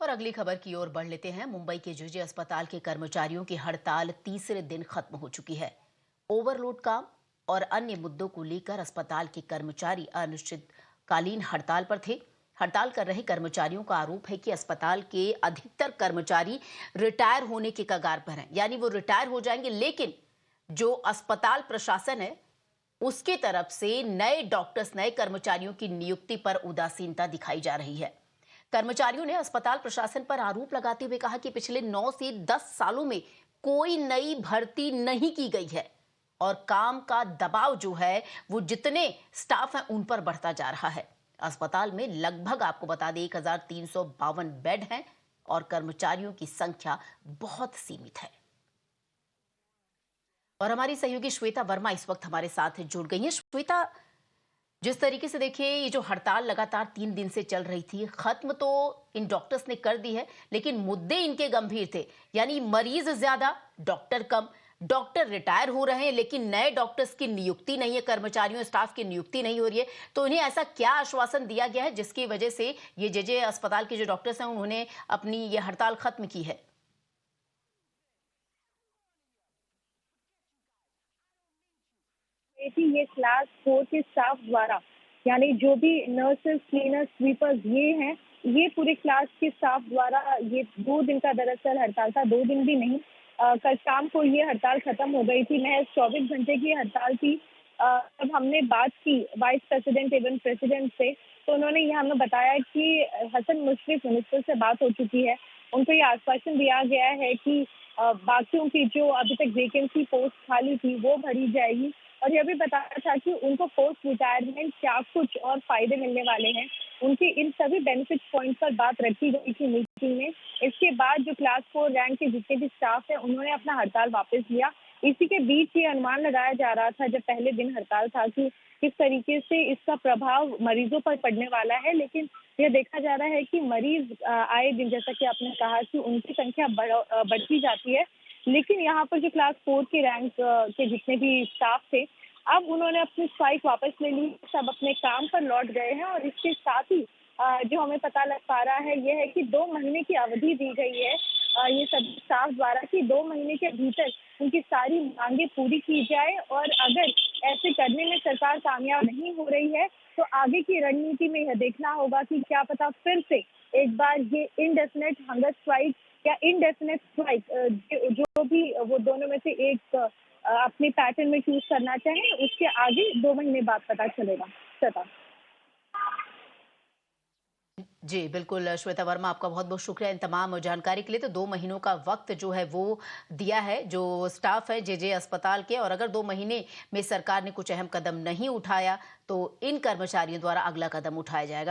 और अगली खबर की ओर बढ़ लेते हैं। मुंबई के जेजे अस्पताल के कर्मचारियों की हड़ताल तीसरे दिन खत्म हो चुकी है। ओवरलोड काम और अन्य मुद्दों को लेकर अस्पताल के कर्मचारी अनिश्चितकालीन हड़ताल पर थे। हड़ताल कर रहे कर्मचारियों का आरोप है कि अस्पताल के अधिकतर कर्मचारी रिटायर होने के कगार पर हैं, यानी वो रिटायर हो जाएंगे, लेकिन जो अस्पताल प्रशासन है उसके तरफ से नए डॉक्टर्स, नए कर्मचारियों की नियुक्ति पर उदासीनता दिखाई जा रही है। कर्मचारियों ने अस्पताल प्रशासन पर आरोप लगाते हुए कहा कि पिछले 9 से 10 सालों में कोई नई भर्ती नहीं की गई है और काम का दबाव जो है वो जितने स्टाफ हैं उन पर बढ़ता जा रहा है। अस्पताल में लगभग, आपको बता दें, 1352 बेड हैं और कर्मचारियों की संख्या बहुत सीमित है। और हमारी सहयोगी श्वेता वर्मा इस वक्त हमारे साथ जुड़ गई हैं। श्वेता, जिस तरीके से देखिए, ये जो हड़ताल लगातार 3 दिन से चल रही थी, खत्म तो इन डॉक्टर्स ने कर दी है, लेकिन मुद्दे इनके गंभीर थे। यानी मरीज ज्यादा, डॉक्टर कम, डॉक्टर रिटायर हो रहे हैं लेकिन नए डॉक्टर्स की नियुक्ति नहीं है, कर्मचारियों, स्टाफ की नियुक्ति नहीं हो रही है। तो इन्हें ऐसा क्या आश्वासन दिया गया है जिसकी वजह से ये जेजे अस्पताल के जो डॉक्टर्स हैं उन्होंने अपनी ये हड़ताल खत्म की है? थी ये क्लास 4 के स्टाफ द्वारा, यानी जो भी नर्सेस, क्लीनर्स, स्वीपर्स ये हैं, ये पूरे क्लास के स्टाफ द्वारा ये 2 दिन का दरअसल हड़ताल था, 2 दिन भी नहीं। कल शाम को ये हड़ताल खत्म हो गई थी, महज़ 24 घंटे की हड़ताल थी। जब हमने बात की वाइस प्रेसिडेंट एवं प्रेसिडेंट से, तो उन्होंने ये हमें बताया कि हसन मुश्रिफ मिनिस्टर से बात हो चुकी है। उनको ये आश्वासन दिया गया है कि बाकियों की जो अभी तक वैकेंसी पोस्ट खाली थी, वो भरी जाएगी। और यह भी बताया था कि उनको पोस्ट रिटायरमेंट क्या कुछ और फायदे मिलने वाले हैं। उनके इन सभी बेनिफिट पॉइंट पर बात रखी गई थी मीटिंग में। इसके बाद जो क्लास 4 रैंक के जितने भी स्टाफ है, उन्होंने अपना हड़ताल वापस लिया। इसी के बीच ये अनुमान लगाया जा रहा था जब पहले दिन हड़ताल था कि किस तरीके से इसका प्रभाव मरीजों पर पड़ने वाला है। लेकिन यह देखा जा रहा है कि मरीज आए दिन, जैसा कि आपने कहा, कि उनकी संख्या बढ़ती जाती है। लेकिन यहाँ पर जो क्लास 4 के रैंक के जितने भी स्टाफ थे, अब उन्होंने अपनी स्ट्राइक वापस ले ली, सब अपने काम पर लौट गए हैं। और इसके साथ ही जो हमें पता लग पा रहा है ये है कि 2 महीने की अवधि दी गई है ये सभी स्टाफ द्वारा कि 2 महीने के भीतर उनकी सारी मांगे पूरी की जाए। और अगर ऐसे करने में सरकार कामयाब नहीं हो रही है, तो आगे की रणनीति में यह देखना होगा कि क्या पता फिर से एक बार ये इनडेफिनिट हंगर स्ट्राइक या इनडेफिनिट स्ट्राइक, जो भी वो दोनों में से एक अपने पैटर्न में चूज करना चाहें, उसके आगे 2 महीने बाद पता चलेगा। सता जी बिल्कुल श्वेता वर्मा, आपका बहुत बहुत शुक्रिया इन तमाम जानकारी के लिए। तो 2 महीनों का वक्त जो है वो दिया है जो स्टाफ है जेजे अस्पताल के, और अगर 2 महीने में सरकार ने कुछ अहम कदम नहीं उठाया तो इन कर्मचारियों द्वारा अगला कदम उठाया जाएगा।